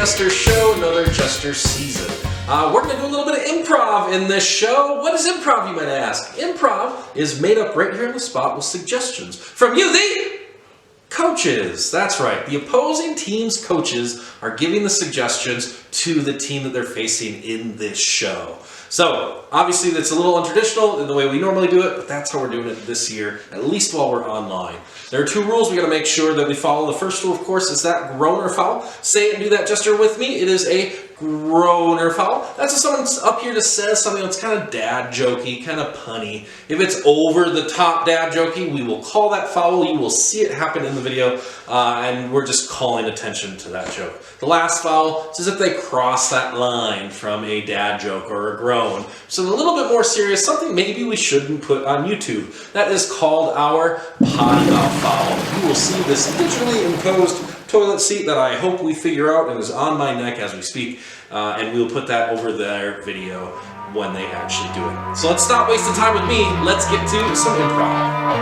Jesters show, another Jester season. We're going to do a little bit of improv in this show. What is improv, you might ask? Improv is made up right here on the spot with suggestions from you, the coaches. That's right. The opposing team's coaches are giving the suggestions to the team that they're facing in this show. So, obviously that's a little untraditional in the way we normally do it, but that's how we're doing it this year, at least while we're online. There are two rules we got to make sure that we follow. The first rule, of course, is that groan or foul. Say it and do that, Jester, with me. It is a groan or foul. That's if someone's up here to say something that's kind of dad jokey, kind of punny. If it's over the top dad jokey, we will call that foul. You will see it happen in the video, and we're just calling attention to that joke. The last foul is as if they cross that line from a dad joke or a groan. So a little bit more serious, something maybe we shouldn't put on YouTube. That is called our potty mouth foul. You will see this digitally imposed toilet seat that I hope we figure out and is on my neck as we speak, and we'll put that over their video when they actually do it. So let's stop wasting time with me. Let's get to some improv.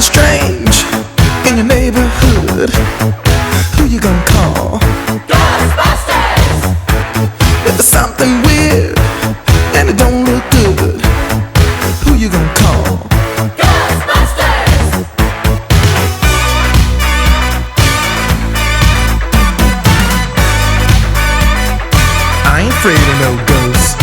Strange in your neighborhood, who you gonna call? Ghostbusters! If there's something weird and it don't look good, who you gonna call? Ghostbusters! I ain't afraid of no ghosts.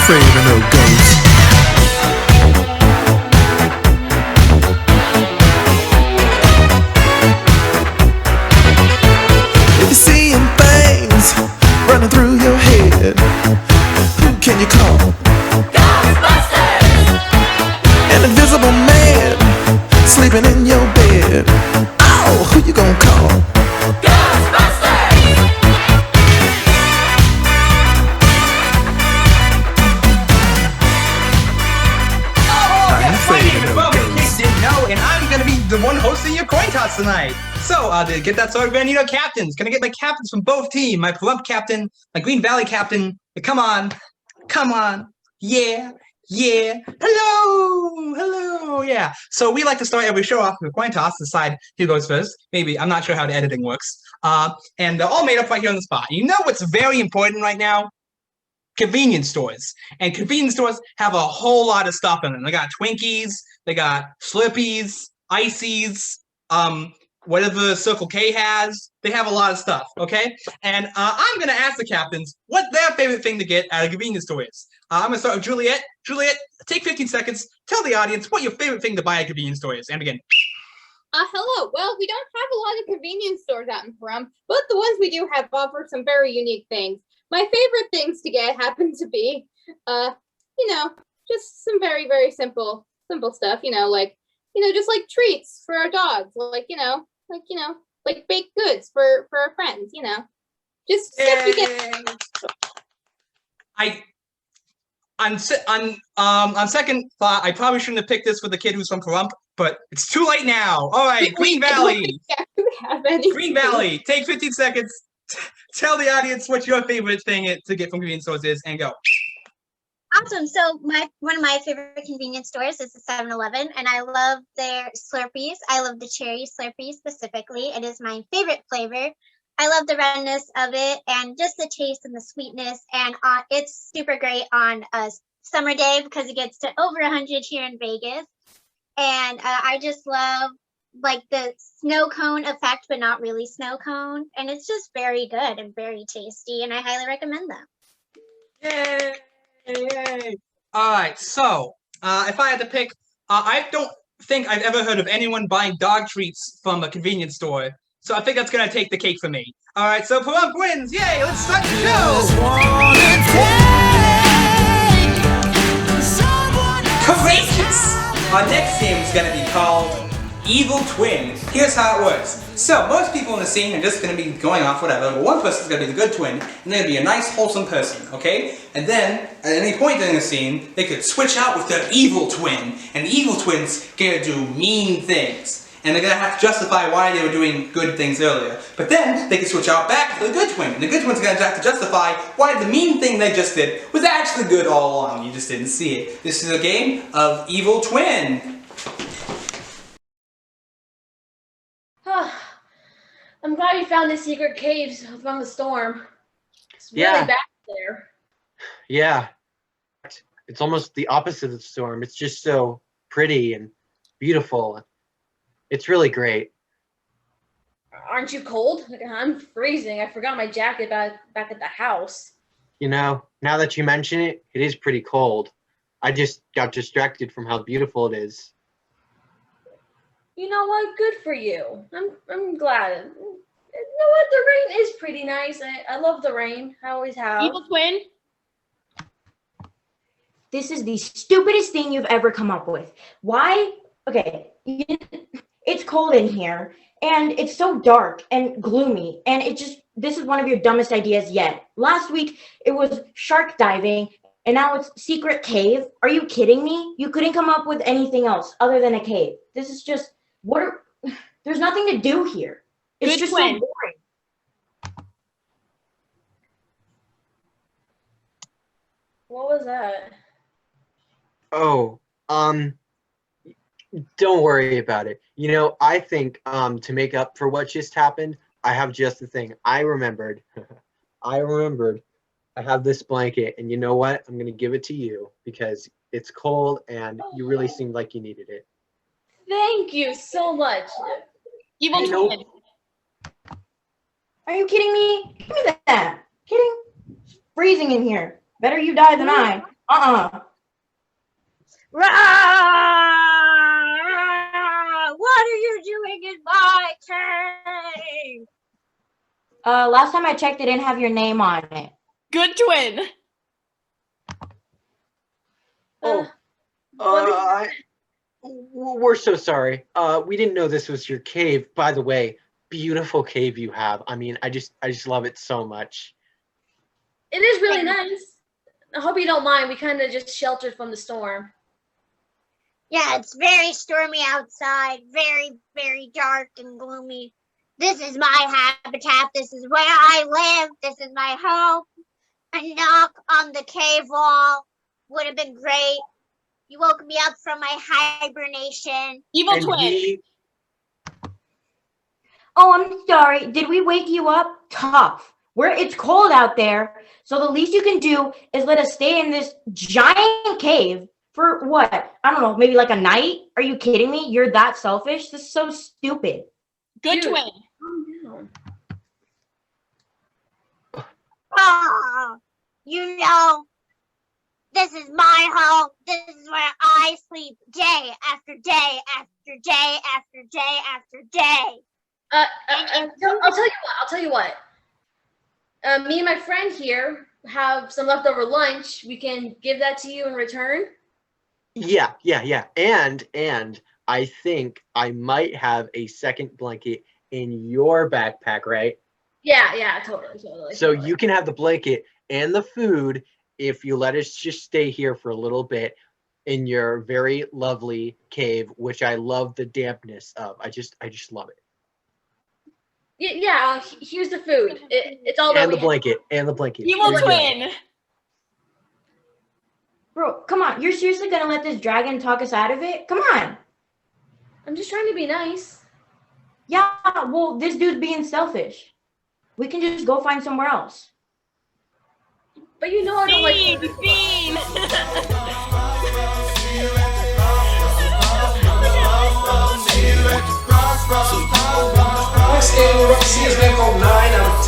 Afraid of no ghosts. If you're seeing things running through your head, who can you call? Ghostbusters! An invisible man sleeping in your bed. Oh, who you gonna call? Ghostbusters! And I'm gonna be the one hosting your coin toss tonight. So, to get that started, we're gonna need our captains. Gonna get my captains from both teams. My Pahrump captain, my Green Valley captain. Come on, yeah. Hello, yeah. So we like to start every show off with a coin toss. Decide who goes first. Maybe I'm not sure how the editing works. And they're all made up right here on the spot. You know what's very important right now? Convenience stores. And convenience stores have a whole lot of stuff in them. They got Twinkies, they got Slurpees, Ices, whatever Circle K has. They have a lot of stuff, okay? And I'm going to ask the captains what their favorite thing to get at a convenience store is. I'm going to start with Juliet. Juliet, take 15 seconds. Tell the audience what your favorite thing to buy at a convenience store is. And begin. Hello. Well, we don't have a lot of convenience stores out in Pahrump, but the ones we do have offer some very unique things. My favorite things to get happen to be, just some very, very simple stuff, just like treats for our dogs, like baked goods for our friends, just stuff we get. On second thought, I probably shouldn't have picked this for the kid who's from Pahrump, but it's too late now. All right, Green Valley. Green Valley, take 15 seconds. Tell the audience what your favorite thing to get from convenience stores is, and go. Awesome. So one of my favorite convenience stores is the 7-Eleven, and I love their Slurpees. I love the cherry Slurpee specifically. It is my favorite flavor. I love the redness of it and just the taste and the sweetness. And it's super great on a summer day because it gets to over 100 here in Vegas. And I just love like the snow cone effect, but not really snow cone. And it's just very good and very tasty. And I highly recommend them. Yay! All right, so if I had to pick, I don't think I've ever heard of anyone buying dog treats from a convenience store. So I think that's going to take the cake for me. All right, so Pahrump wins. Yay, let's start the show. Courageous. Our next game is going to be called evil twin. Here's how it works. So, most people in the scene are just going to be going off whatever, but one person's going to be the good twin, and they're going to be a nice, wholesome person, okay? And then, at any point during the scene, they could switch out with their evil twin, and the evil twin's going to do mean things. And they're going to have to justify why they were doing good things earlier. But then, they can switch out back to the good twin. And the good twin's going to have to justify why the mean thing they just did was actually good all along. You just didn't see it. This is a game of evil twin. I'm glad you found the secret caves from the storm. It's really Yeah. bad there. Yeah. It's almost the opposite of the storm. It's just so pretty and beautiful. It's really great. Aren't you cold? Like, I'm freezing. I forgot my jacket back at the house. You know, now that you mention it, it is pretty cold. I just got distracted from how beautiful it is. You know what? Good for you. I'm glad. You know what? The rain is pretty nice. I love the rain. I always have. Evil twin. This is the stupidest thing you've ever come up with. Why? Okay, it's cold in here, and it's so dark and gloomy, and this is one of your dumbest ideas yet. Last week, it was shark diving, and now it's secret cave. Are you kidding me? You couldn't come up with anything else other than a cave. This is just, there's nothing to do here. It's Good just twin. so boring. What was that? Oh, don't worry about it. You know, I think to make up for what just happened, I have just the thing. I remembered. I have this blanket, and you know what? I'm going to give it to you because it's cold and you really seemed like you needed it. Thank you so much. Evil You know- twin. Are you kidding me? Give me that. Kidding? It's freezing in here. Better you die than I. Rah! What are you doing in my cave? Last time I checked, it didn't have your name on it. Good twin. We're so sorry. We didn't know this was your cave. By the way, beautiful cave you have. I mean, I just love it so much. It is really nice. I hope you don't mind. We kind of just sheltered from the storm. Yeah, it's very stormy outside, very, very dark and gloomy. This is my habitat. This is where I live. This is my home. A knock on the cave wall would have been great. You woke me up from my hibernation. Evil And twin. Oh, I'm sorry. Did we wake you up? Tough. It's cold out there, so the least you can do is let us stay in this giant cave for what? I don't know, maybe like a night? Are you kidding me? You're that selfish? This is so stupid. Good Dude. twin. Calm down. Oh, you know, this is my home. This is where I sleep day after day after day after day after day. I'll tell you what. Me and my friend here have some leftover lunch. We can give that to you in return. Yeah. And I think I might have a second blanket in your backpack, right? Yeah, totally. So you can have the blanket and the food if you let us just stay here for a little bit in your very lovely cave, which I love the dampness of. I just love it. Yeah. Here's the food. It's all that And we the blanket. And the blanket. Evil Here you go. twin. Bro, come on. You're seriously gonna let this dragon talk us out of it? Come on. I'm just trying to be nice. Yeah, well, this dude's being selfish. We can just go find somewhere else. But you know I don't like. Bean. Next game we're about to see is a game called 9 out of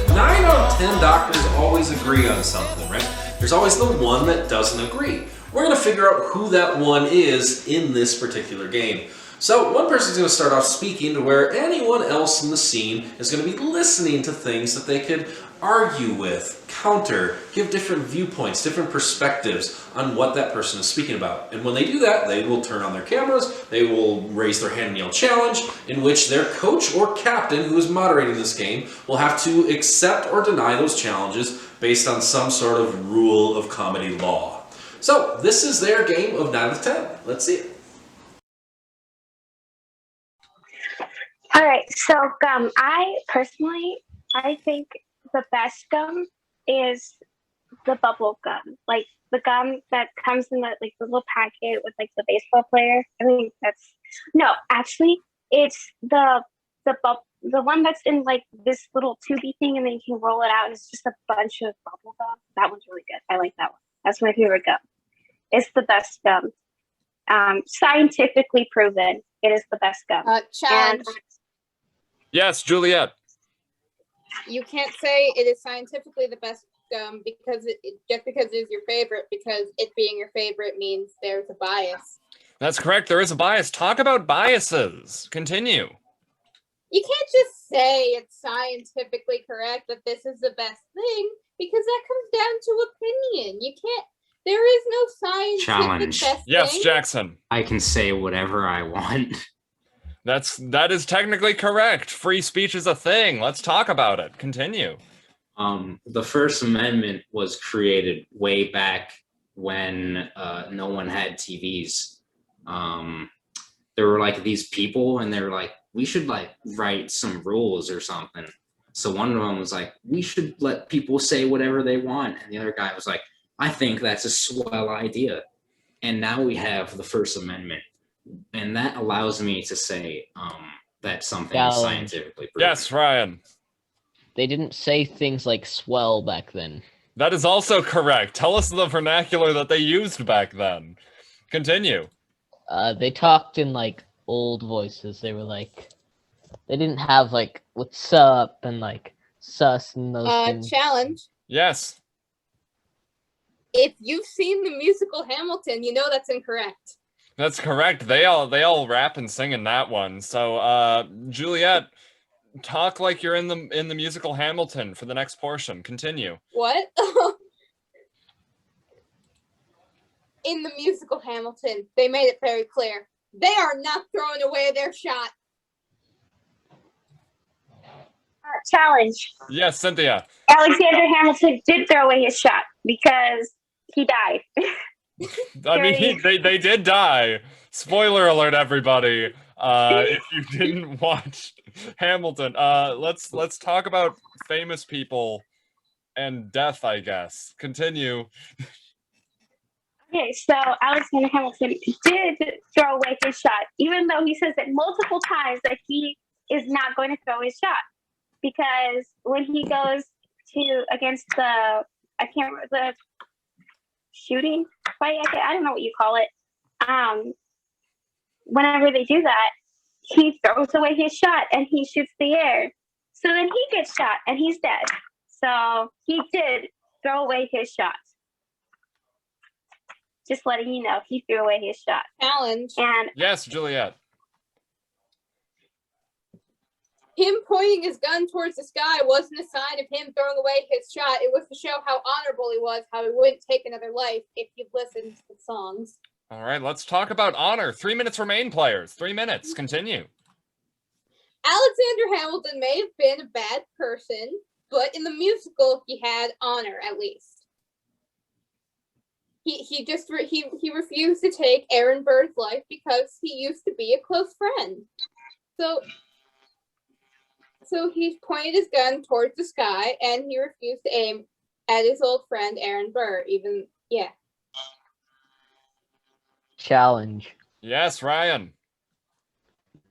10. 9 out of 10 doctors always agree on something, right? There's always the one that doesn't agree. We're going to figure out who that one is in this particular game. So one person's going to start off speaking to where anyone else in the scene is going to be listening to things that they could argue with, counter, give different viewpoints, different perspectives on what that person is speaking about. And when they do that, they will turn on their cameras, they will raise their hand and yell challenge, in which their coach or captain who is moderating this game will have to accept or deny those challenges based on some sort of rule of comedy law. So this is their game of 9 out of 10. Let's see it. All right, so gum. I think the best gum is the bubble gum, like the gum that comes in the little packet with like the baseball player. I think actually, it's the one that's in like this little tubey thing, and then you can roll it out, and it's just a bunch of bubble gum. That one's really good. I like that one. That's my favorite gum. It's the best gum. Scientifically proven, it is the best gum. Challenge. Yes, Juliet. You can't say it is scientifically the best gum because just because it is your favorite, because it being your favorite means there's a bias. That's correct. There is a bias. Talk about biases. Continue. You can't just say it's scientifically correct that this is the best thing, because that comes down to opinion. You can't. There is no scientific Challenge. best Yes, thing. Jackson. I can say whatever I want. That is technically correct. Free speech is a thing. Let's talk about it. Continue. The First Amendment was created way back when no one had TVs. There were like these people, and they were like, we should like write some rules or something. So one of them was like, we should let people say whatever they want. And the other guy was like, I think that's a swell idea. And now we have the First Amendment. And that allows me to say that something is scientifically proven. Yes, Ryan. They didn't say things like swell back then. That is also correct. Tell us the vernacular that they used back then. Continue. They talked in like old voices. They were like, they didn't have like what's up and like sus and those things. Challenge. Yes. If you've seen the musical Hamilton, you know that's incorrect. That's correct. They all rap and sing in that one. So, Juliet, talk like you're in the musical Hamilton for the next portion. Continue. What? In the musical Hamilton, they made it very clear. They are not throwing away their shot. Challenge. Yes, Cynthia. Alexander Hamilton did throw away his shot because he died. I mean, they did die. Spoiler alert, everybody. If you didn't watch Hamilton, let's talk about famous people and death, I guess. Continue. Okay, so Alexander Hamilton did throw away his shot, even though he says it multiple times that he is not going to throw his shot. Because when he goes against the shooting fight, I don't know what you call it. Whenever they do that, he throws away his shot and he shoots the air. So then he gets shot and he's dead. So he did throw away his shot. Just letting you know, he threw away his shot. Challenge. And yes, Juliet. Him pointing his gun towards the sky wasn't a sign of him throwing away his shot. It was to show how honorable he was, how he wouldn't take another life if you've listened to the songs. All right, let's talk about honor. 3 minutes remain, players. 3 minutes. Continue. Alexander Hamilton may have been a bad person, but in the musical, he had honor at least. He refused to take Aaron Burr's life because he used to be a close friend. So he pointed his gun towards the sky, and he refused to aim at his old friend Aaron Burr. Challenge. Yes, Ryan.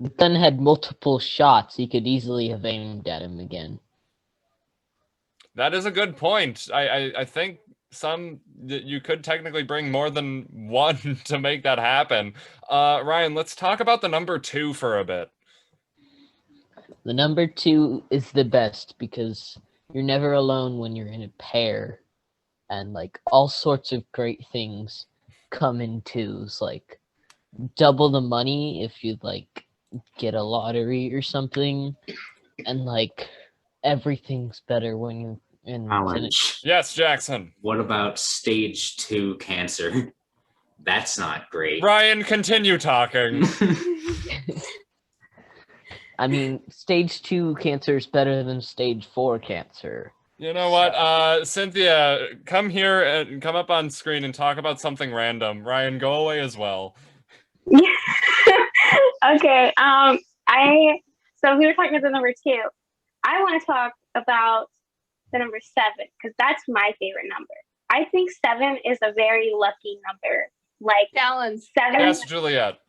The gun had multiple shots. He could easily have aimed at him again. That is a good point. I think you could technically bring more than one to make that happen. Ryan, let's talk about the number 2 for a bit. The number 2 is the best because you're never alone when you're in a pair, and like all sorts of great things come in twos, like double the money if you like get a lottery or something, and like everything's better when you're And Challenge. Yes, Jackson. What about stage 2 cancer? That's not great. Ryan, continue talking. I mean, stage 2 cancer is better than stage 4 cancer. You know what, Cynthia, come here and come up on screen and talk about something random. Ryan, go away as well. Okay. So we were talking about the number 2. I want to talk about the number 7 because that's my favorite number. I think 7 is a very lucky number. Like Challenge. 7. Yes, Juliet.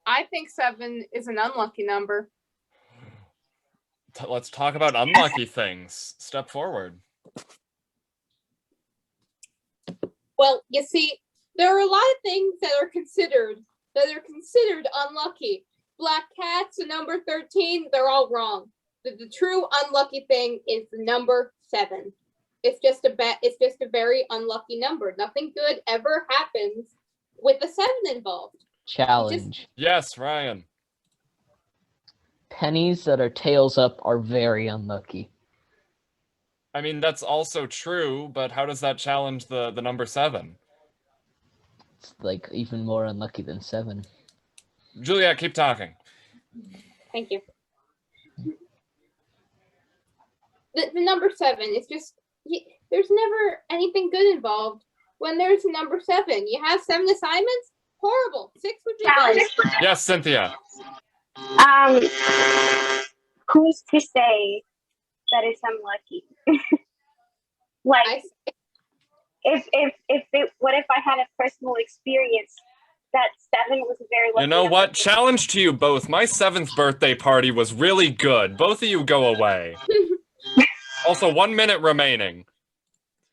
I think 7 is an unlucky number. Let's talk about unlucky things. Step forward. Well, you see, there are a lot of things that are considered unlucky. Black cats, the number 13, they're all wrong. The true unlucky thing is the number 7. It's just a very unlucky number. Nothing good ever happens with a 7 involved. Challenge. Yes, Ryan. Pennies that are tails up are very unlucky. I mean, that's also true, but how does that challenge the number 7? It's like even more unlucky than 7. Juliet, keep talking. Thank you. The number 7 is just, there's never anything good involved when there's a number 7. You have 7 assignments? Horrible. 6 would be better. Yes, Cynthia. Who's to say that it's unlucky? Like, what if I had a personal experience that 7 was a very lucky You know number? what? Challenge to you both. My 7th birthday party was really good. Both of you go away. Also, 1 minute remaining.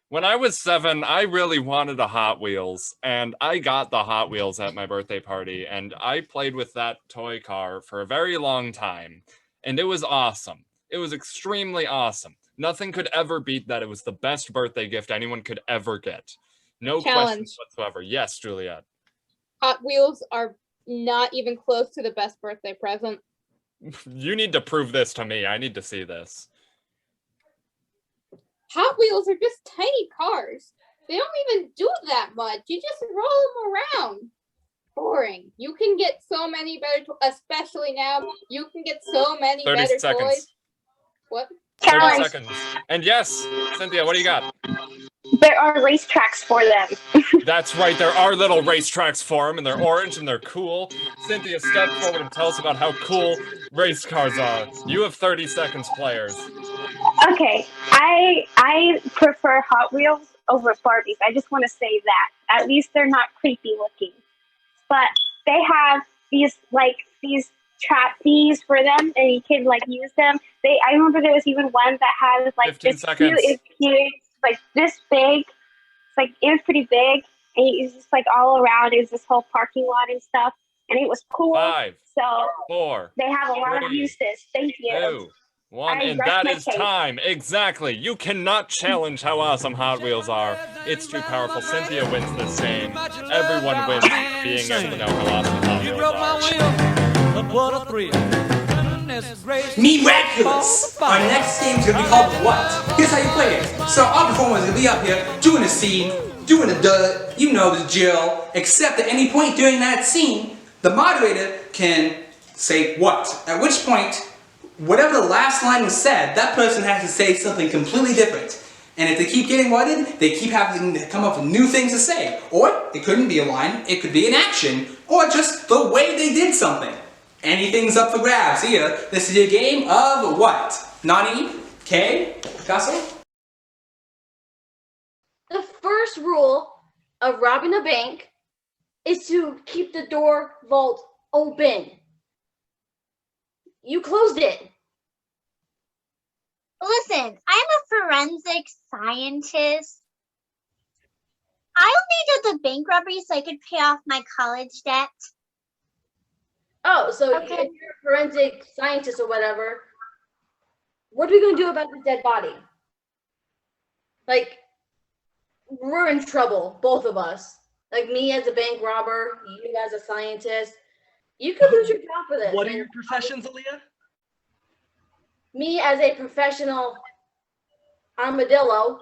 When I was 7, I really wanted a Hot Wheels, and I got the Hot Wheels at my birthday party, and I played with that toy car for a very long time, and it was awesome. It was extremely awesome. Nothing could ever beat that. It was the best birthday gift anyone could ever get. No questions whatsoever. Yes, Juliet. Hot Wheels are not even close to the best birthday present. You need to prove this to me. I need to see this. Hot Wheels are just tiny cars. They don't even do that much. You just roll them around. Boring. You can get so many better, especially now. You can get so many 30 better seconds. toys. What? 30 seconds. And yes, Cynthia, what do you got? There are racetracks for them. That's right, there are little racetracks for them, and they're orange and they're cool. Cynthia, step forward and tell us about how cool race cars are. You have 30 seconds, players. Okay, I prefer Hot Wheels over Barbies. I just want to say that. At least they're not creepy looking. But they have these trapeze for them, and you can use them. I remember there was even one that had 15 seconds. Cute, this big. It was pretty big, and it was just all around. It was this whole parking lot and stuff, and it was cool. 5, so 4, they have a lot of 3, uses. Thank you. 2, 1, I and rest that my is case. time. Exactly. You cannot challenge how awesome Hot Wheels are. It's too powerful. Cynthia wins this game. Everyone wins being able to know how awesome Hot Wheels are. What a thrill. Miraculous! Our next game is going to be called What? Here's how you play it. So our performer is going to be up here doing a scene, doing a dud, you know the drill, except at any point during that scene, the moderator can say what. At which point, whatever the last line was said, that person has to say something completely different. And if they keep getting whatted, they keep having to come up with new things to say. Or it couldn't be a line, it could be an action, or just the way they did something. Anything's up for grabs here. This is your game of what? Nani? Kay? Picasso? The first rule of robbing a bank is to keep the door vault open. You closed it. Listen, I'm a forensic scientist. I only did the bank robbery so I could pay off my college debt. Oh, so if you're a forensic scientist or whatever, what are we going to do about the dead body? We're in trouble, both of us. Me as a bank robber, you as a scientist. You could lose your job for this. What are your professions, Aaliyah? Me as a professional armadillo.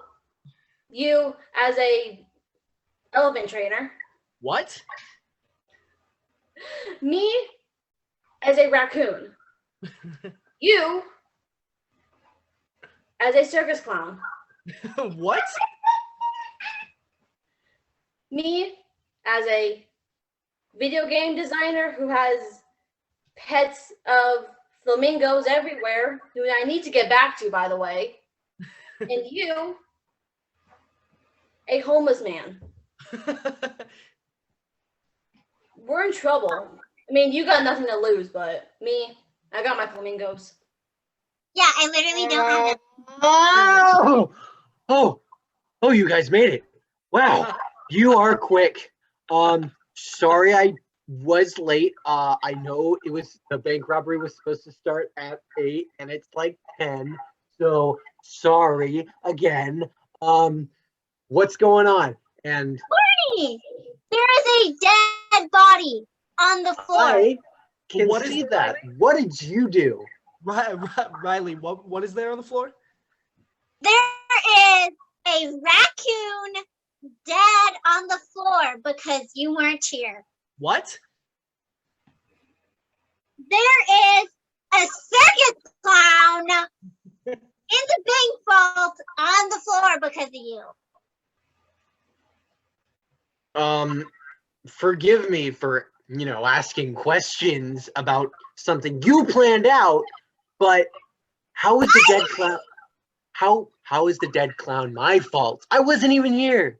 You as a elephant trainer. What? Me as a raccoon. You as a circus clown. What? Me as a video game designer who has pets of flamingos everywhere, who I need to get back to, by the way. And you, a homeless man. We're in trouble. I mean, you got nothing to lose, but me, I got my flamingos. Yeah, I literally don't have that. Oh, you guys made it. Wow, you are quick. Sorry I was late. I know the bank robbery was supposed to start at 8 and it's like 10. So sorry again. What's going on? And Barney, there is a dead body on the floor. I can What see is- that. What did you do? Riley, what is there on the floor? There is a raccoon dead on the floor because you weren't here. What? There is a circus clown in the bank vault on the floor because of you. Forgive me for, asking questions about something you planned out, but how is the dead clown how is the dead clown my fault? I wasn't even here.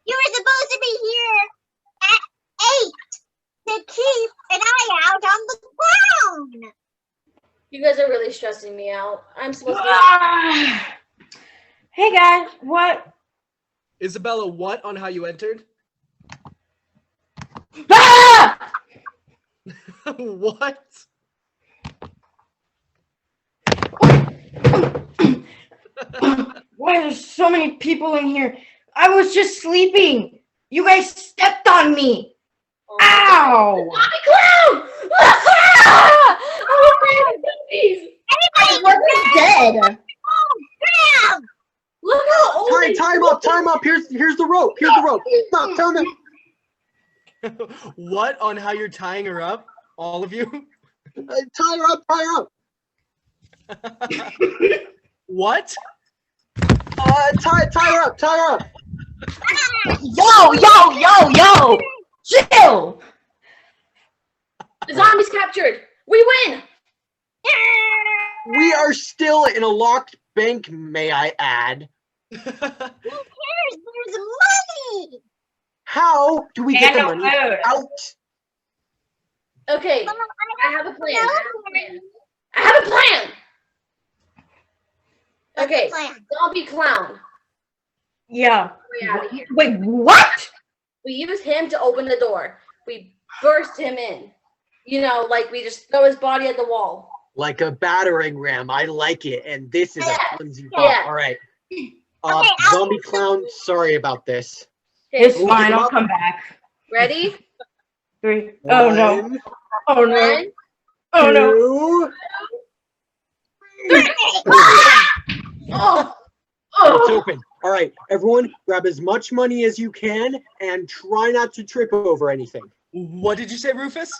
You were supposed to be here at 8 to keep an eye out on the clown. You guys are really stressing me out. I'm supposed to Hey guys, what? Isabella, what on how you entered? Ah! What? Why there's so many people in here? I was just sleeping. You guys stepped on me. Ow! Zombie clown! Everybody, dead. grab! Look how old they Time up. Here's the rope. Stop, time up. What on how you're tying her up? All of you? Tie her up. What? Tie her up. Yo! Chill! The zombie's captured. We win. We are still in a locked bank, may I add. Who cares? There's money. How do we get the And money food. out? Okay, Mom, I have a plan. know I have a plan. What's the Okay, plan? zombie clown. Yeah. Way out of here. Wait, what? We use him to open the door. We burst him in. Like we just throw his body at the wall. Like a battering ram. I like it. And this is a clumsy Yeah. ball. All right. Okay, Zombie clown, sorry about this. It's Okay, fine. I'll come back. ready? 3. Oh no. One, Oh no. One, Oh no. 2. oh, It's open. All right, everyone, grab as much money as you can and try not to trip over anything. What did you say, Rufus?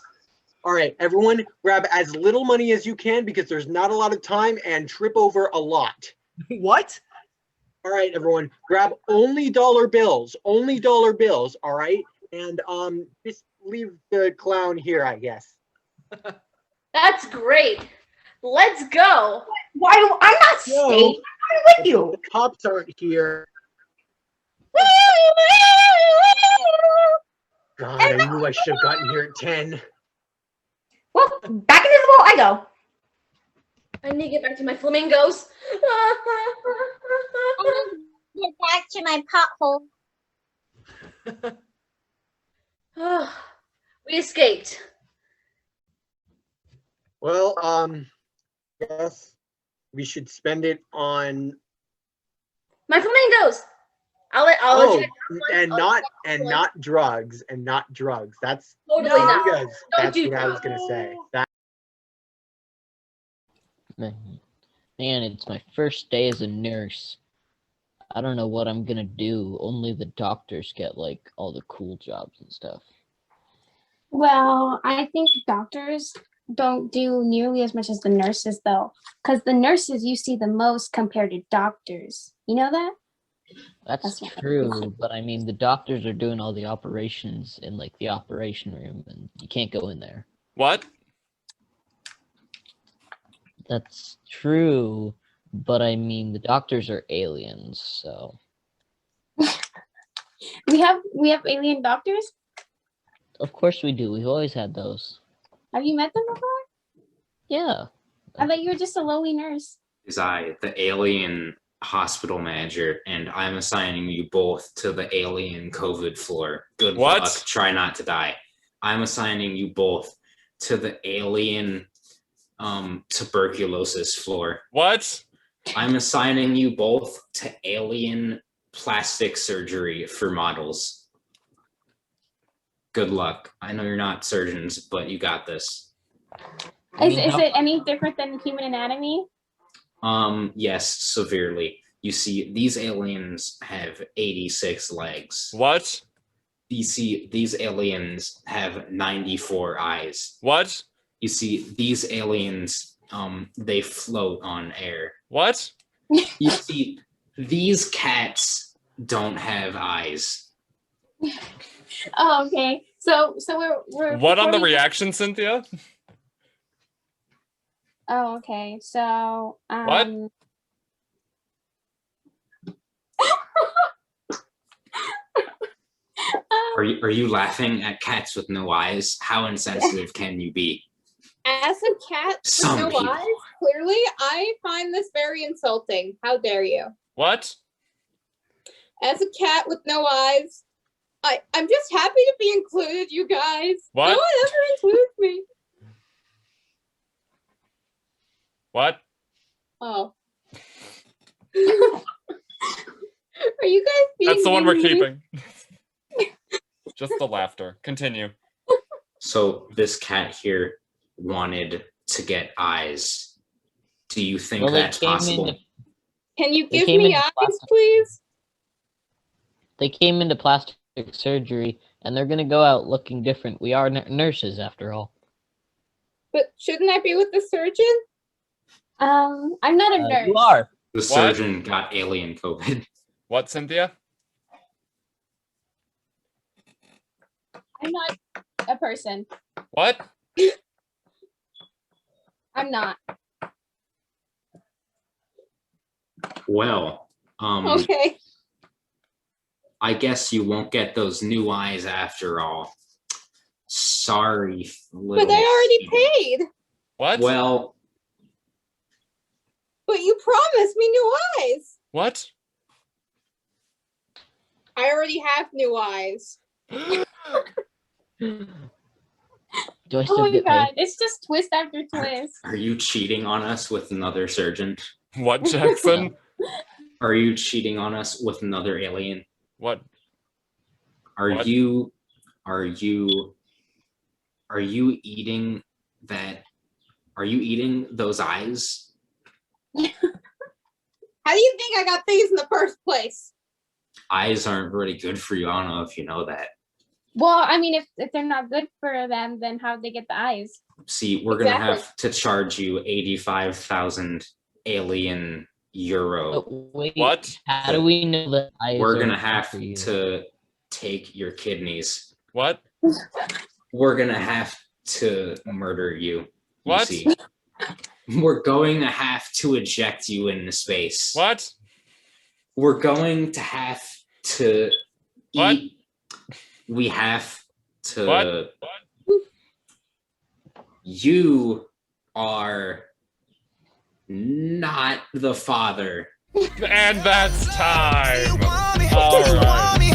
All right, everyone, grab as little money as you can because there's not a lot of time and trip over a lot. What? All right, everyone, grab only dollar bills. Only dollar bills, all right? And just leave the clown here, I guess. that's great. Let's go. Why do I'm not No. staying? I'm with you. The cops aren't here. God, I knew I should have gotten here at 10. Well, back invisible I go. I need to get back to my flamingos. Get back to my pothole. We escaped. Well, yes, we should spend it on My flamingos. I'll let you. and not drugs. That's Totally you not. guys, Don't that's do what I was that. gonna say. Man, it's my first day as a nurse. I don't know what I'm gonna do. Only the doctors get, like, all the cool jobs and stuff. Well, I think doctors don't do nearly as much as the nurses, though, because the nurses you see the most compared to doctors. You know that? That's what I true, but I mean, the doctors are doing all the operations in, like, the operation room, and you can't go in there. What? That's true, but I mean, the doctors are aliens, so... We have alien doctors? Of course we do. We've always had those. Have you met them before? Yeah. I thought you were just a lowly nurse. Is I, the alien hospital manager, and I'm assigning you both to the alien COVID floor. Good What? luck. Try not to die. I'm assigning you both to the alien tuberculosis floor. What? I'm assigning you both to alien plastic surgery for models. Good luck. I know you're not surgeons, but you got this. Is it any different than human anatomy? Yes, severely. You see, these aliens have 86 legs. What? You see, these aliens have 94 eyes. What? You see, these aliens, they float on air. What? You see, these cats don't have eyes. Oh, okay. So we're What on the before we- reaction, Cynthia? Oh, okay. So What? Are you laughing at cats with no eyes? How insensitive can you be? As a cat with Some no people. eyes, clearly, I find this very insulting. How dare you? What? As a cat with no eyes, I'm just happy to be included, you guys. What? No one ever includes me. What? Oh. Are you guys being That's the one we're mean to me? keeping. Just the laughter. Continue. So this cat here wanted to get eyes. Do you think Well, they that's came possible? into- Can you They give came me into eyes, plastic- please? They came into plastic surgery, and they're gonna go out looking different. We are nurses, after all. But shouldn't I be with the surgeon? I'm not a nurse. You are. The surgeon got alien COVID. What, Cynthia? I'm not a person. What? I'm not. Well, Okay. I guess you won't get those new eyes after all. Sorry, little But I already Steve. paid. What? Well, But you promised me new eyes. What? I already have new eyes. Do I Oh still my get god, paid? it's just twist after twist. are you cheating on us with another surgeon? What, Jackson? Are you cheating on us with another alien? What? Are What? you eating that? Are you eating those eyes? How do you think I got these in the first place? Eyes aren't really good for you. I don't know if you know that. Well, I mean, if they're not good for them, then how'd they get the eyes? See, we're gonna Exactly. have to charge you 85,000 alien euro. But wait, What? how do we know that eyes We're are gonna good have for you? to take your kidneys. What? We're gonna have to murder you. You What? see. We're going to have to eject you into space. What? We're going to have to What? eat. We have to. What? You are not the father. And that's time. All right.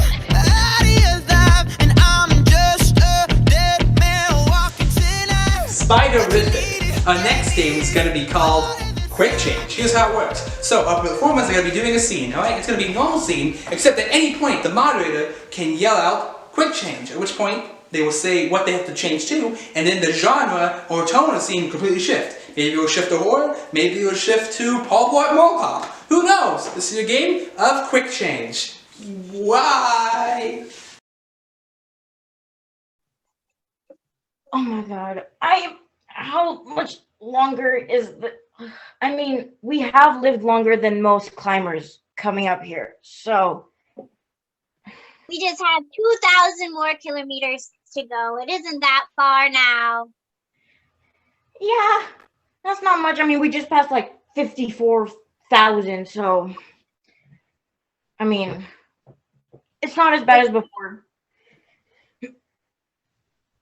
Spider-rific. Our next game is going to be called Quick Change. Here's how it works. So our performers are going to be doing a scene, alright? It's going to be a normal scene, except at any point the moderator can yell out Quick Change, at which point they will say what they have to change to, and then the genre or tone of the scene completely shift. Maybe we'll shift to horror. Maybe we'll shift to Paul Blart Mall Cop. Who knows? This is a game of quick change. Why? Oh my god. How much longer is the I mean, we have lived longer than most climbers coming up here. So We just have 2,000 more kilometers to go. It isn't that far now. yeah, that's not much. I mean, we just passed like 54,000, so I mean, it's not as bad as before.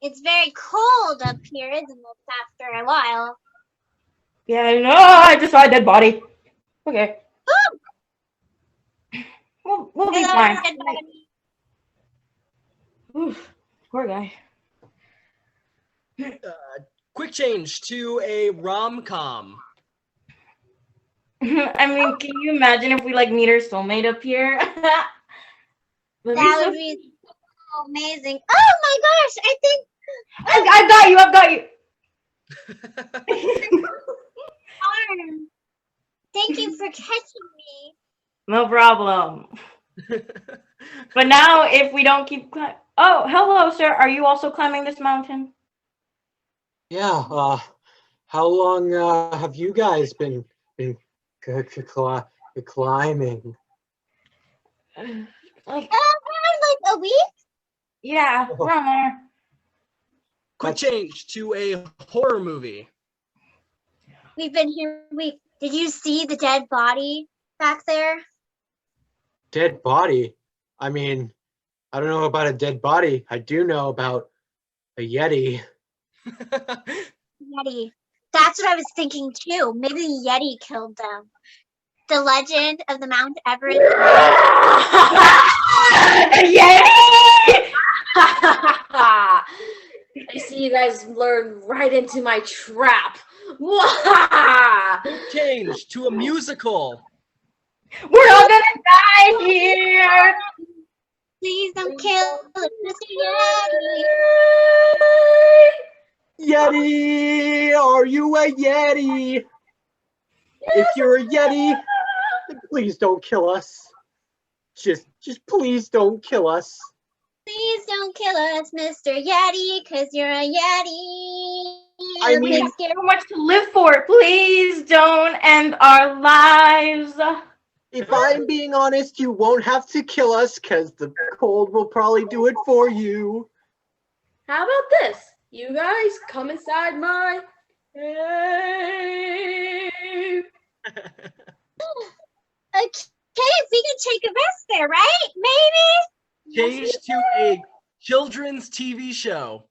It's very cold up here, isn't it, after a while? Yeah, no, I just saw a dead body. Okay. We'll be Hello, fine. dead body. Oof, poor guy. Quick change to a rom-com. I mean, can you imagine if we like meet our soulmate up here? That would be so amazing. Oh my gosh, I think I've got you. I've got you. Pahrump. Thank you for catching me. No problem. But now, if we don't keep climbing, oh, hello, sir. Are you also climbing this mountain? Yeah. How long have you guys been climbing? Like, like a week? Yeah, around there. Quick change to a horror movie. We've been here a week. Did you see the dead body back there? Dead body? I mean, I don't know about a dead body. I do know about a Yeti. Yeti. That's what I was thinking too. Maybe the Yeti killed them. The legend of the Mount Everest. Yeti! I see you guys lured right into my trap. Change to a musical. We're all gonna die here. Please don't kill Mr. Yeti. Yeti! Are you a Yeti? If you're a Yeti, then please don't kill us. Just please don't kill us. Please don't kill us, Mr. Yeti, because you're a Yeti. I mean, there's so much to live for. Please don't end our lives. If I'm being honest, you won't have to kill us because the cold will probably do it for you. How about this? You guys come inside my cave. Okay, we can take a rest there, right? Maybe? Change to a children's TV show.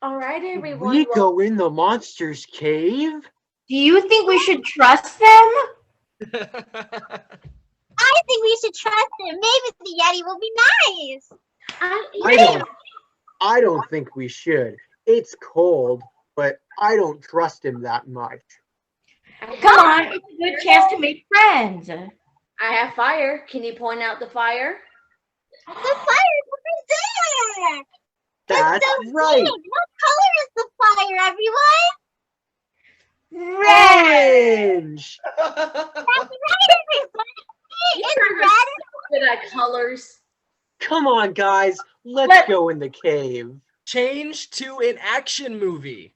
All right, everyone. We go in the monster's cave? Do you think we should trust them? I think we should trust him. Maybe the Yeti will be nice. I don't think we should. It's cold, but I don't trust him that much. Come on, it's a good chance to make friends. I have fire. Can you point out the fire? The fire's over there. That's so right. Cute. What color is the fire, everyone? Orange! That's right, everybody. It's red. Good at colors. Come on, guys. Let's go in the cave. Change to an action movie.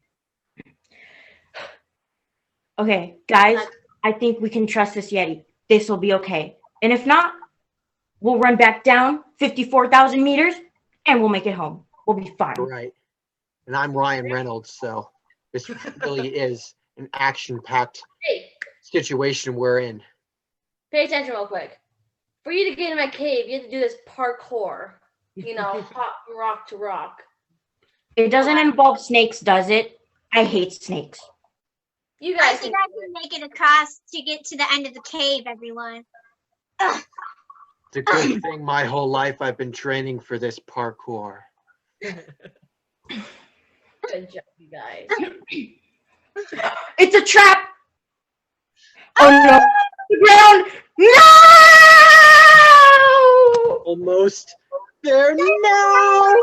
Okay, guys, I think we can trust this Yeti. This will be okay. And if not, we'll run back down 54,000 meters and we'll make it home. We'll be fine. Right. And I'm Ryan Reynolds, so this really is an action-packed situation we're in. Pay attention real quick. For you to get in my cave, you have to do this parkour. You know, hop from rock to rock. It doesn't involve snakes, does it? I hate snakes. You I guys think I can make it across to get to the end of the cave, everyone. Ugh. It's a good thing my whole life I've been training for this parkour. Good job, you guys. It's a trap! Oh no! The ground! No! Almost there now!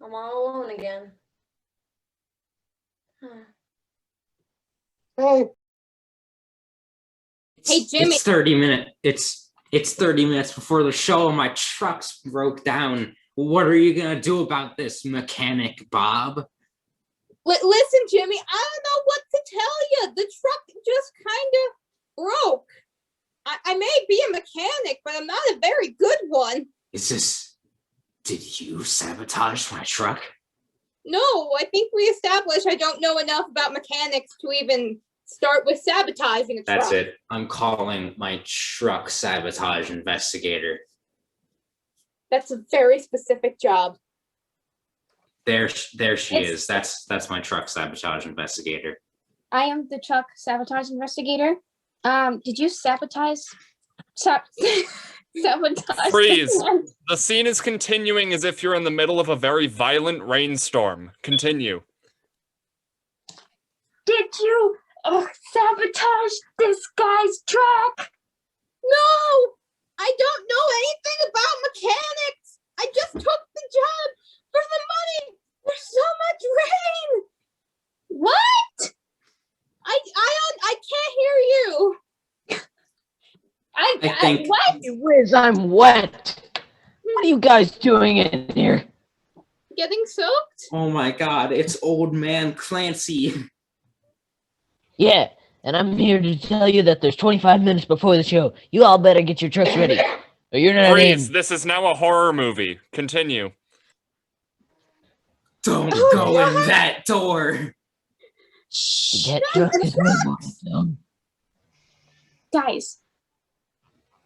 I'm all alone again. Hey. Hey, Jimmy. It's 30 minutes. It's 30 minutes before the show and my truck's broke down. What are you gonna do about this, Mechanic Bob? Listen, Jimmy, I don't know what to tell you. The truck just kind of broke. I may be a mechanic, but I'm not a very good one. Did you sabotage my truck? No, I think we established I don't know enough about mechanics to even start with sabotaging a truck. That's it. I'm calling my truck sabotage investigator. That's a very specific job. There she is. That's my truck sabotage investigator. I am the truck sabotage investigator. Did you sabotage? Sabotage. Freeze. The scene is continuing as if you're in the middle of a very violent rainstorm. Continue. Did you sabotage this guy's truck? No! I don't know anything about mechanics! I just took the job for the money! There's so much rain! What? I can't hear you. I think. What? Whiz, I'm wet. What are you guys doing in here? Getting soaked? Oh my god, it's old man Clancy. Yeah, and I'm here to tell you that there's 25 minutes before the show. You all better get your trucks ready, or you're not Freeze. in. This is now a horror movie. Continue. Don't go in that door. That truck is moving. Guys,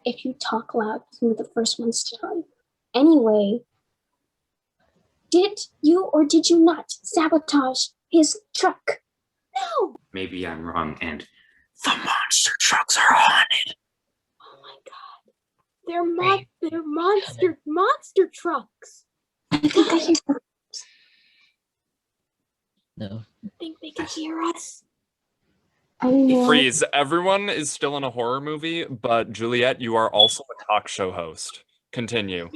if you talk loud, you're the first ones to die. Anyway, did you or did you not sabotage his truck? No. Maybe I'm wrong, and the monster trucks are haunted. Oh my god. They're monster trucks. I think I hear them. No. I think they can hear us. Freeze. Everyone is still in a horror movie, but Juliet, you are also a talk show host. Continue.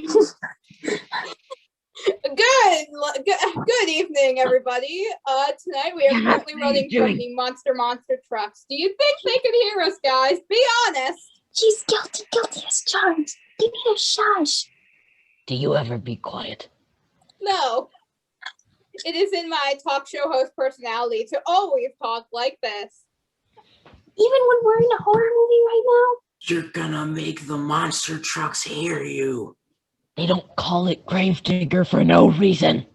Good evening, everybody. Tonight we are currently running from the monster trucks. Do you think they can hear us, guys? Be honest. She's guilty as charged. Give me a shush. Do you ever be quiet? No. It is in my talk show host personality to always talk like this. Even when we're in a horror movie right You're gonna make the monster trucks hear you. They don't call it Gravedigger for no reason.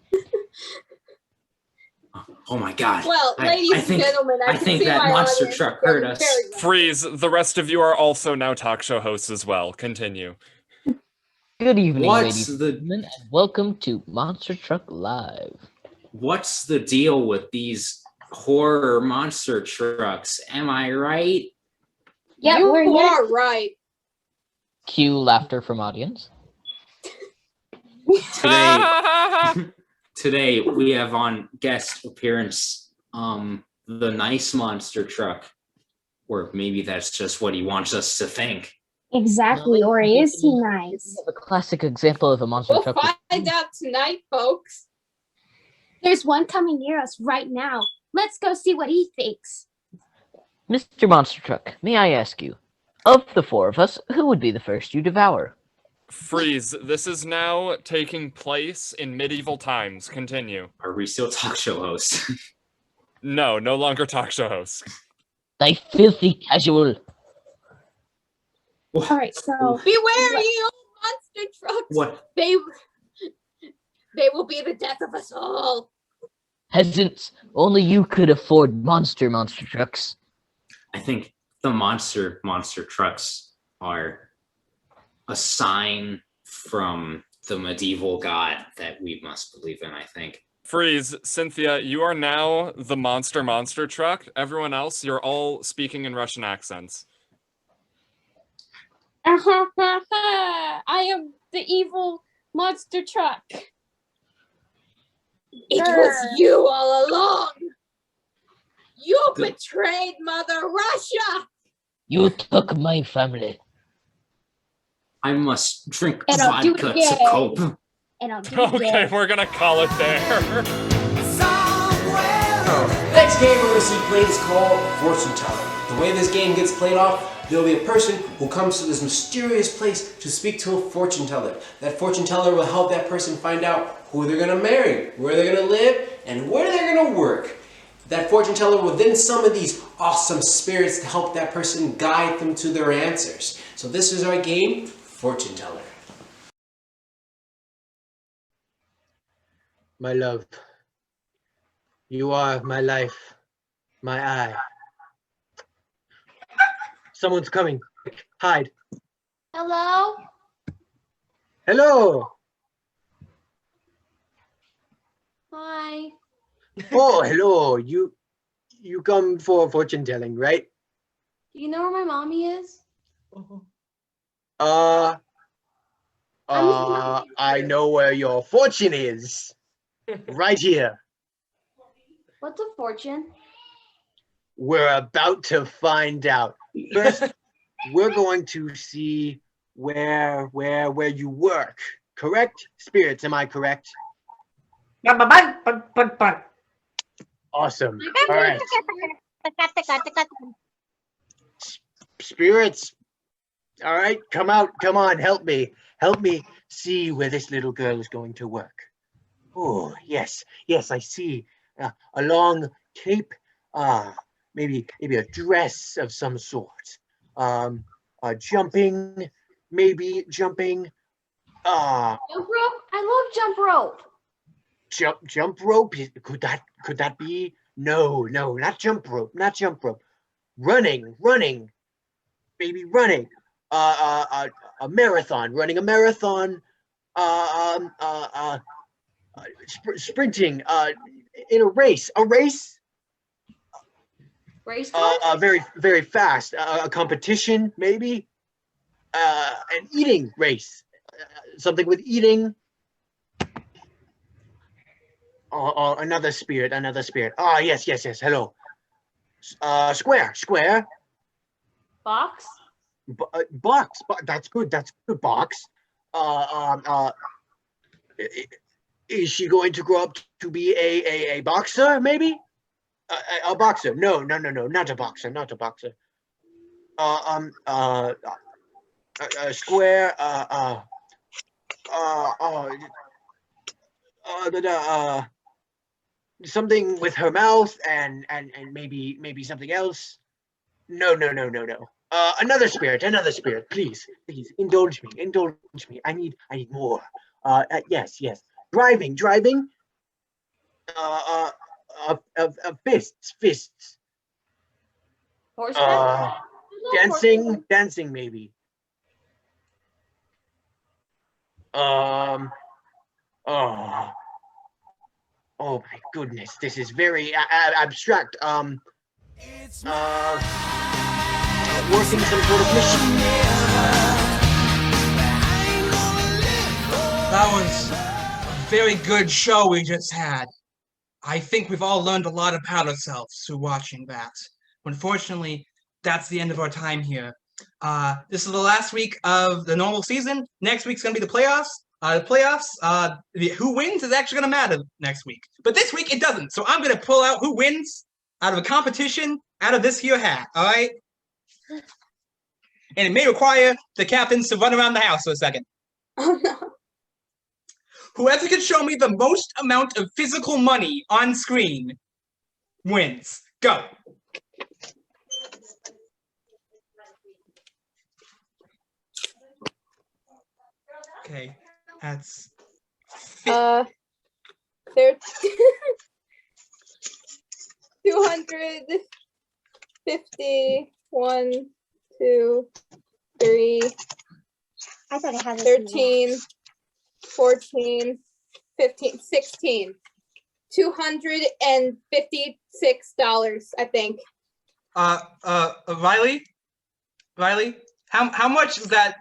Oh my god. Well, ladies and gentlemen, I think that monster truck heard us. Freeze. The rest of you are also now talk show hosts as well. Continue. Good evening, What's ladies and gentlemen, and welcome to Monster Truck Live. What's the deal with these horror monster trucks? Am I right? Yeah, you we're are right. Cue laughter from audience. Today we have on guest appearance the nice monster truck, or maybe that's just what he wants us to think. Exactly, or is he nice? A classic example of a monster We'll truck. find out tonight, folks. There's one coming near us right now. Let's go see what he thinks. Mr. Monster Truck, may I ask you, of the four of us, who would be the first you devour? Freeze. This is now taking place in medieval times. Continue. Are we still talk show hosts? No longer talk show hosts. Thy filthy casual. All right, so beware, ye old monster trucks. What? They will be the death of us all. Peasants, only you could afford monster trucks. I think the monster trucks are a sign from the medieval god that we must believe in, I think. Freeze. Cynthia, you are now the monster truck. Everyone else, you're all speaking in Russian accents. I am the evil monster truck. It was you all along. You betrayed Mother Russia. You took my family. I must drink And I'll do it vodka to again. cope. and I'll do it Okay, again. we're gonna call it there. Next game we're going to see played is called Fortune Teller. The way this game gets played off, there'll be a person who comes to this mysterious place to speak to a fortune teller. That fortune teller will help that person find out who they're going to marry, where they're going to live, and where they're going to work. That fortune teller will then summon these awesome spirits to help that person guide them to their answers. So this is our game, Fortune Teller. My love, you are my life, my eye. Someone's coming. Hide. Hello? Hello. Hi. Oh, hello. You come for fortune telling, right? Do you know where my mommy is? I know where your fortune is. Right here. What's a fortune? We're about to find out. First, we're going to see where you work. Correct? Spirits, am I correct? Awesome. All right. Spirits. All right, come out. Come on, help me. Help me see where this little girl is going to work. Oh, yes. Yes, I see a long cape. Maybe a dress of some sort. Jumping, maybe jumping. Jump rope? I love jump rope. Jump rope. Could that be? No, not jump rope. Not jump rope. Running. Maybe running. A marathon. Running a marathon. Sprinting. In a race. A race. Race car? Very, very fast. A competition, maybe. An eating race. Something with eating. Another spirit. Ah, yes. Hello. Square. Box? Box. That's good. Box. Is she going to grow up to be a boxer? Maybe. A boxer. No, not a boxer. Square. Something with her mouth and maybe something else. No. Another spirit. Please, indulge me. I need more. Yes. Driving. Fists. Horseback? Dancing maybe. Oh my goodness, this is very abstract. Working some sort of machine. That was a very good show we just had. I think we've all learned a lot about ourselves through watching that. Unfortunately, that's the end of our time here. This is the last week of the normal season. Next week's going to be the playoffs. Who wins is actually going to matter next week. But this week, it doesn't. So I'm going to pull out who wins out of a competition out of this here hat, all right? And it may require the captains to run around the house for a second. Oh, no. Whoever can show me the most amount of physical money on screen wins. Go. Okay, that's... There's 250, 1, 2, 3, I thought I had this 13, 14, 15, 16. $256, I think. Riley, how much is that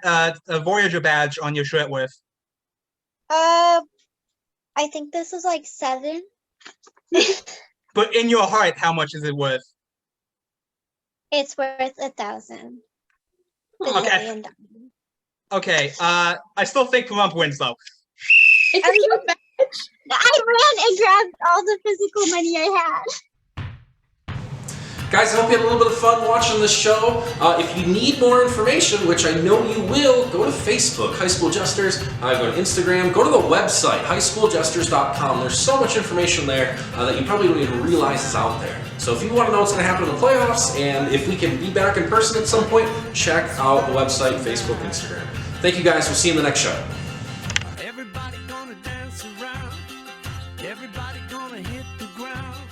Voyager badge on your shirt worth? I think this is like 7. But in your heart, how much is it worth? It's worth 1,000. Okay. Okay. I still think Pahrump wins though. It's I ran and grabbed all the physical money I had. Guys, I hope you had a little bit of fun watching this show. If you need more information, which I know you will, go to Facebook, High School Jesters. Go to Instagram. Go to the website, highschooljesters.com. There's so much information there that you probably don't even realize is out there. So if you want to know what's going to happen in the playoffs and if we can be back in person at some point, check out the website, Facebook, Instagram. Thank you guys. We'll see you in the next show. Everybody gonna dance around. Everybody gonna hit the ground.